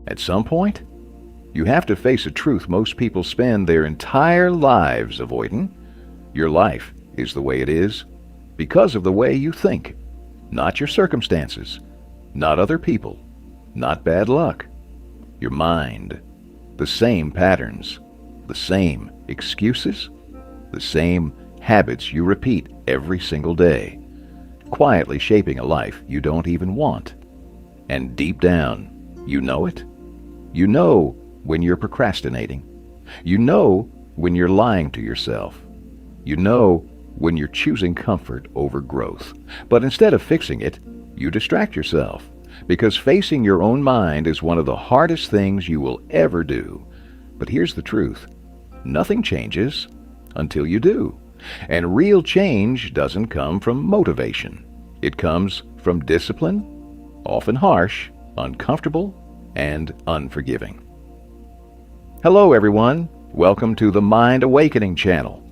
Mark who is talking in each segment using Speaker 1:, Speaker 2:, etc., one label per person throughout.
Speaker 1: At some point, you have to face a truth most people spend their entire lives avoiding. Your life is the way it is because of the way you think, not your circumstances, not other people, not bad luck. Your mind, the same patterns, the same excuses, the same habits you repeat every single day, quietly shaping a life you don't even want. And deep down, you know it. You know when you're procrastinating. You know when you're lying to yourself. You know when you're choosing comfort over growth. But instead of fixing it, you distract yourself, because facing your own mind is one of the hardest things you will ever do. But here's the truth. Nothing changes until you do. And real change doesn't come from motivation. It comes from discipline, often harsh, uncomfortable, and unforgiving. Hello everyone, welcome to the Mind Awakening channel.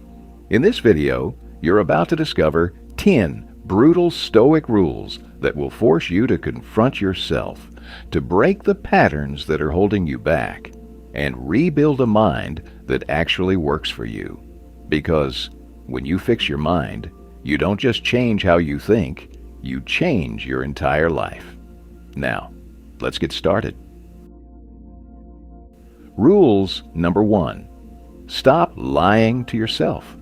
Speaker 1: In this video, you're about to discover 10 brutal Stoic rules that will force you to confront yourself, to break the patterns that are holding you back, and rebuild a mind that actually works for you. Because when you fix your mind, you don't just change how you think, you change your entire life. Now, let's get started. Rules number 1. Stop lying to yourself.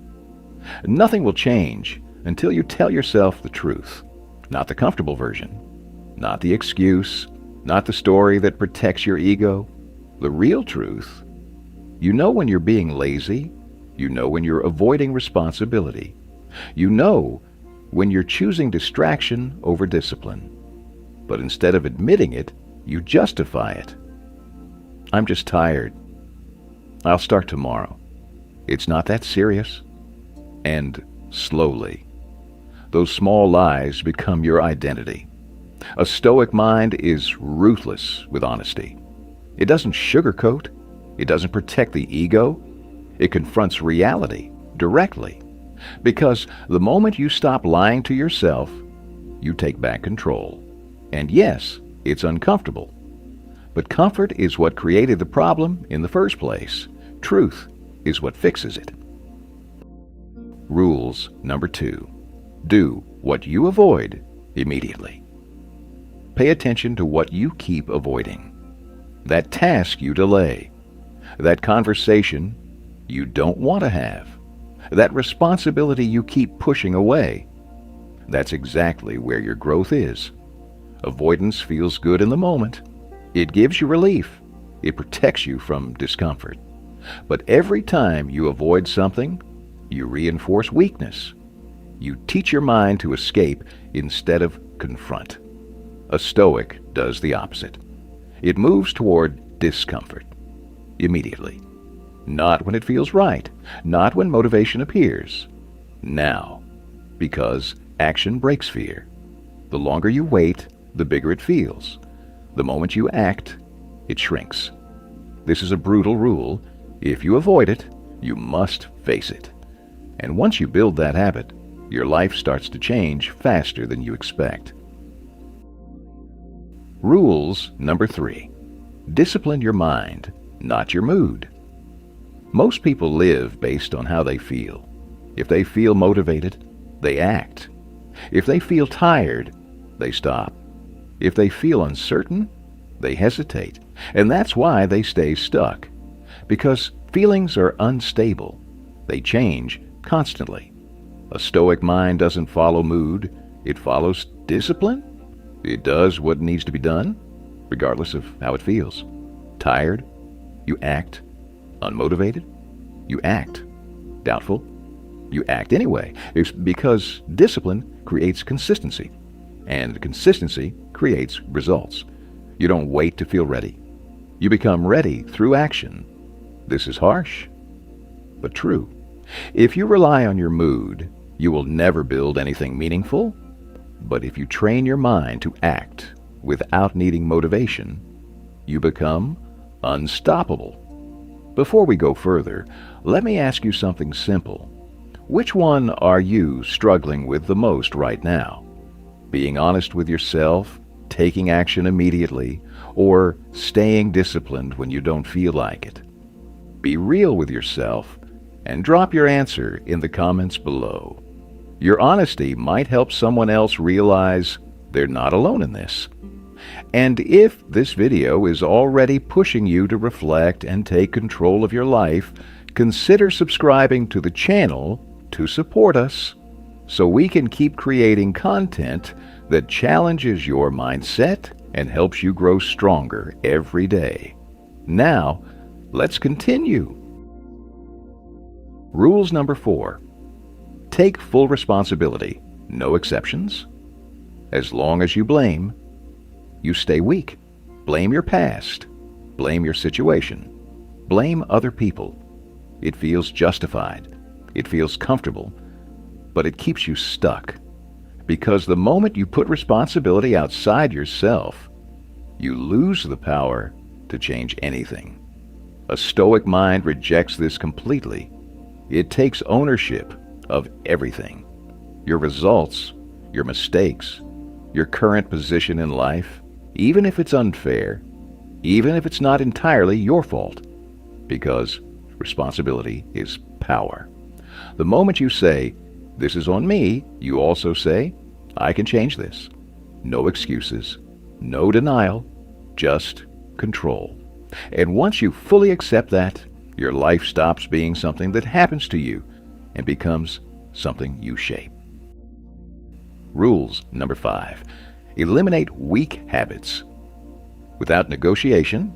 Speaker 1: Nothing will change until you tell yourself the truth, not the comfortable version, not the excuse, not the story that protects your ego. The real truth. You know when you're being lazy. You know when you're avoiding responsibility. You know when you're choosing distraction over discipline. But instead of admitting it, you justify it. I'm just tired. I'll start tomorrow. It's not that serious. And slowly, those small lies become your identity. A Stoic mind is ruthless with honesty. It doesn't sugarcoat. It doesn't protect the ego. It confronts reality directly. Because the moment you stop lying to yourself, you take back control. And yes, it's uncomfortable. But comfort is what created the problem in the first place. Truth is what fixes it. Rules number 2. Do what you avoid immediately. Pay attention to what you keep avoiding. That task you delay. That conversation you don't want to have. That responsibility you keep pushing away. That's exactly where your growth is. Avoidance feels good in the moment. It gives you relief. It protects you from discomfort. But every time you avoid something, you reinforce weakness. You teach your mind to escape instead of confront. A Stoic does the opposite. It moves toward discomfort immediately. Not when it feels right. Not when motivation appears. Now. Because action breaks fear. The longer you wait, the bigger it feels. The moment you act, it shrinks. This is a brutal rule. If you avoid it, you must face it. And once you build that habit, your life starts to change faster than you expect. Rules number 3. Discipline your mind, not your mood. Most people live based on how they feel. If they feel motivated, they act. If they feel tired, they stop. If they feel uncertain, they hesitate. And that's why they stay stuck. Because feelings are unstable. They change constantly. A Stoic mind doesn't follow mood. It follows discipline. It does what needs to be done, regardless of how it feels. Tired, you act. Unmotivated, you act. Doubtful, you act anyway. It's because discipline creates consistency. And consistency creates results. You don't wait to feel ready. You become ready through action. This is harsh, but true. If you rely on your mood, you will never build anything meaningful. But if you train your mind to act without needing motivation, you become unstoppable. Before we go further, let me ask you something simple. Which one are you struggling with the most right now? Being honest with yourself taking action immediately, or staying disciplined when you don't feel like it. Be real with yourself and drop your answer in the comments below. Your honesty might help someone else realize they're not alone in this. And if this video is already pushing you to reflect and take control of your life, consider subscribing to the channel to support us so we can keep creating content that challenges your mindset and helps you grow stronger every day. Now, let's continue. Rules number 4. Take full responsibility, no exceptions. As long as you blame, you stay weak. Blame your past. Blame your situation. Blame other people. It feels justified. It feels comfortable. But it keeps you stuck. Because the moment you put responsibility outside yourself, you lose the power to change anything. A Stoic mind rejects this completely. It takes ownership of everything. Your results, your mistakes, your current position in life, even if it's unfair, even if it's not entirely your fault, because responsibility is power. The moment you say, "This is on me," you also say, "I can change this." No excuses, no denial, just control. And once you fully accept that, your life stops being something that happens to you and becomes something you shape. Rules number 5. Eliminate weak habits. Without negotiation,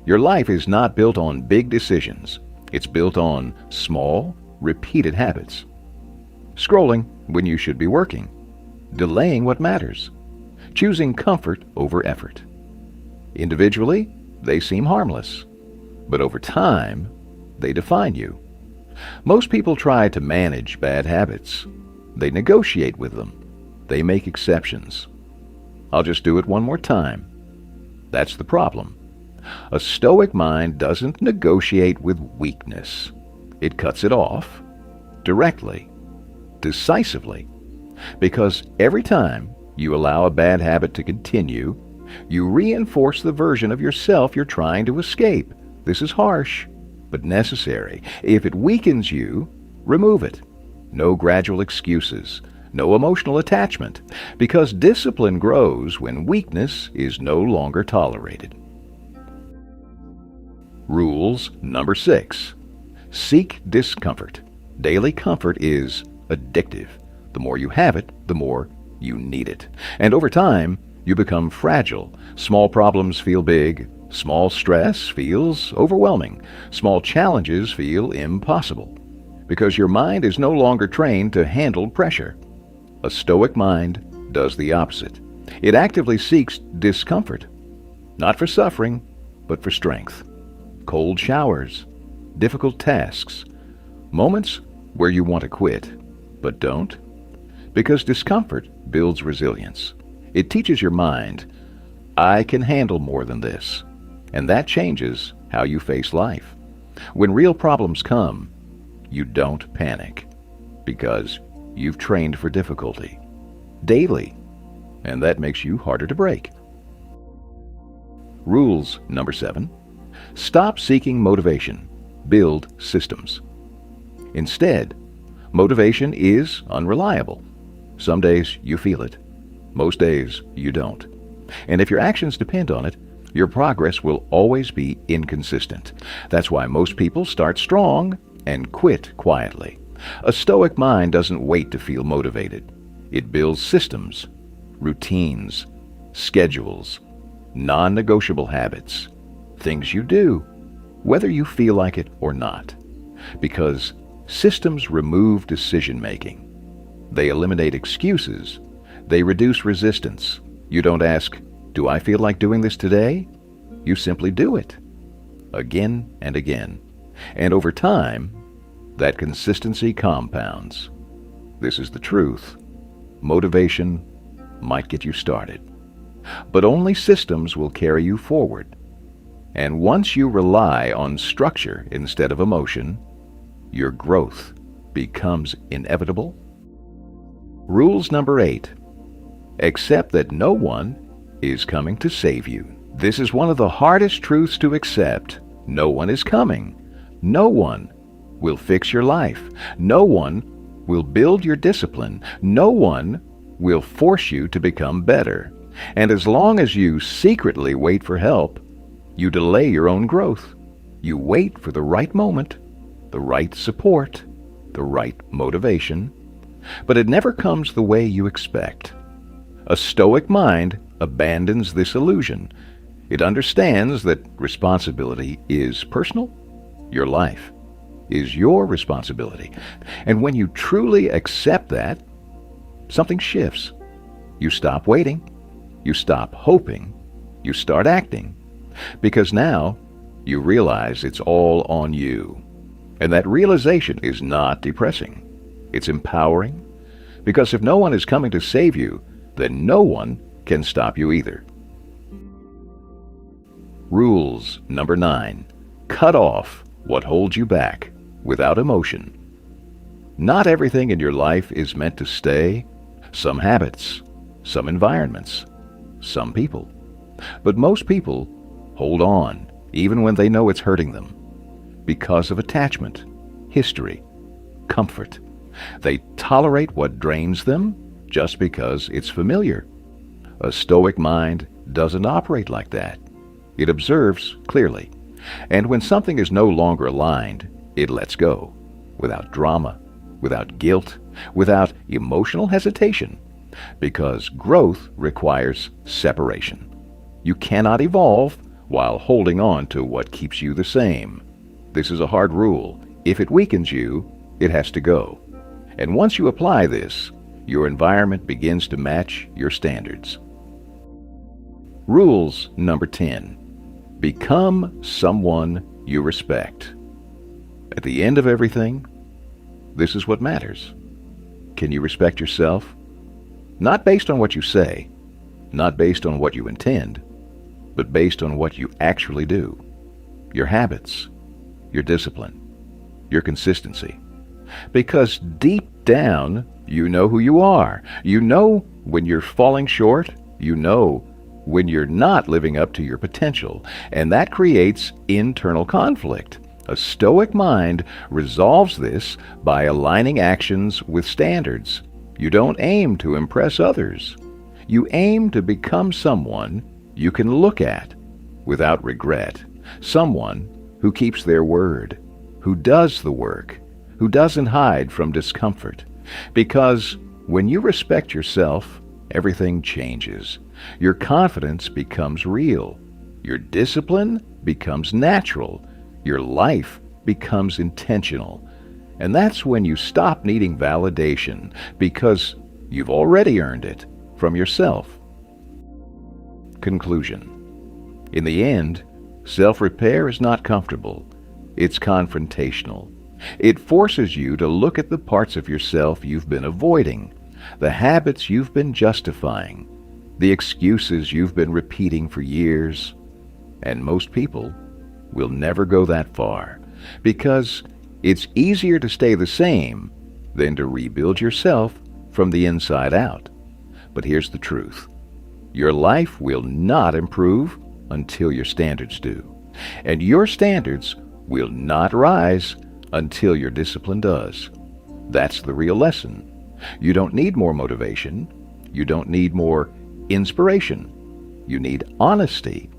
Speaker 1: your life is not built on big decisions. It's built on small, repeated habits. Scrolling when you should be working. Delaying what matters. Choosing comfort over effort. Individually, they seem harmless, but over time, they define you. Most people try to manage bad habits. They negotiate with them. They make exceptions. I'll just do it one more time. That's the problem. A Stoic mind doesn't negotiate with weakness. It cuts it off directly, decisively, because every time you allow a bad habit to continue, you reinforce the version of yourself you're trying to escape. This is harsh, but necessary. If it weakens you, remove it. No gradual excuses. No emotional attachment, because discipline grows when weakness is no longer tolerated. Rules number 6. Seek discomfort. Daily comfort is addictive. The more you have it, the more you need it. And over time, you become fragile. Small problems feel big. Small stress feels overwhelming. Small challenges feel impossible, because your mind is no longer trained to handle pressure. A Stoic mind does the opposite. It actively seeks discomfort, not for suffering, but for strength. Cold showers, difficult tasks, moments where you want to quit, but don't, because discomfort builds resilience. It teaches your mind, I can handle more than this, and that changes how you face life. When real problems come, you don't panic, because you've trained for difficulty daily, and that makes you harder to break. Rules number 7. Stop seeking motivation. Build systems. Instead, motivation is unreliable. Some days you feel it. Most days you don't. And if your actions depend on it, your progress will always be inconsistent. That's why most people start strong and quit quietly. A Stoic mind doesn't wait to feel motivated. It builds systems, routines, schedules, non-negotiable habits, things you do, whether you feel like it or not. Because systems remove decision-making. They eliminate excuses. They reduce resistance. You don't ask, do I feel like doing this today? You simply do it, again and again. And over time, that consistency compounds. This is the truth. Motivation might get you started, but only systems will carry you forward. And once you rely on structure instead of emotion, your growth becomes inevitable. Rules number 8. Accept that no one is coming to save you. This is one of the hardest truths to accept. No one is coming. No one will fix your life. No one will build your discipline. No one will force you to become better. And as long as you secretly wait for help, you delay your own growth. You wait for the right moment, the right support, the right motivation, but it never comes the way you expect. A Stoic mind abandons this illusion. It understands that responsibility is personal. Your life is your responsibility. And when you truly accept that, something shifts. You stop waiting. You stop hoping. You start acting. Because now you realize it's all on you. And that realization is not depressing. It's empowering. Because if no one is coming to save you, then no one can stop you either. Rules number 9. Cut off what holds you back without emotion. Not everything in your life is meant to stay. Some habits, some environments, some people. But most people hold on, even when they know it's hurting them, because of attachment, history, comfort. They tolerate what drains them just because it's familiar. A Stoic mind doesn't operate like that. It observes clearly. And when something is no longer aligned, it lets go, without drama, without guilt, without emotional hesitation, because growth requires separation. You cannot evolve while holding on to what keeps you the same. This is a hard rule. If it weakens you, it has to go. And once you apply this, your environment begins to match your standards. Rules number 10. Become someone you respect. At the end of everything, this is what matters. Can you respect yourself? Not based on what you say, not based on what you intend, but based on what you actually do. Your habits, your discipline, your consistency. Because deep down, you know who you are. You know when you're falling short. You know when you're not living up to your potential. And that creates internal conflict. A Stoic mind resolves this by aligning actions with standards. You don't aim to impress others. You aim to become someone you can look at without regret. Someone who keeps their word, who does the work, who doesn't hide from discomfort. Because when you respect yourself, everything changes. Your confidence becomes real. Your discipline becomes natural. Your life becomes intentional. And that's when you stop needing validation, because you've already earned it from yourself. Conclusion. In the end, self-repair is not comfortable. It's confrontational. It forces you to look at the parts of yourself you've been avoiding, the habits you've been justifying, the excuses you've been repeating for years. And most people will never go that far, because it's easier to stay the same than to rebuild yourself from the inside out. But here's the truth. Your life will not improve until your standards do. And your standards will not rise until your discipline does. That's the real lesson. You don't need more motivation. You don't need more inspiration. You need honesty.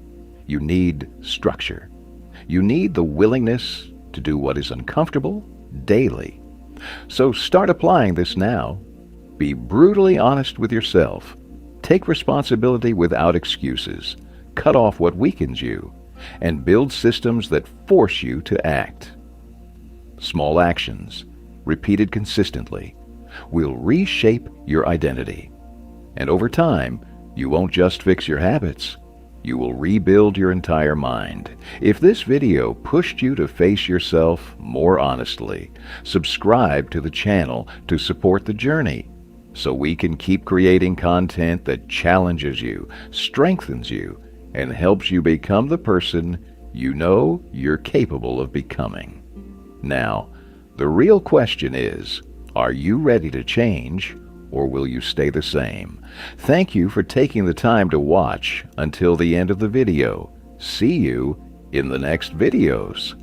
Speaker 1: You need structure. You need the willingness to do what is uncomfortable daily. So start applying this now. Be brutally honest with yourself. Take responsibility without excuses. Cut off what weakens you, and build systems that force you to act. Small actions, repeated consistently, will reshape your identity. And over time, you won't just fix your habits. You will rebuild your entire mind. If this video pushed you to face yourself more honestly, subscribe to the channel to support the journey, so we can keep creating content that challenges you, strengthens you, and helps you become the person you know you're capable of becoming. Now, the real question is, are you ready to change, or will you stay the same? Thank you for taking the time to watch until the end of the video. See you in the next videos.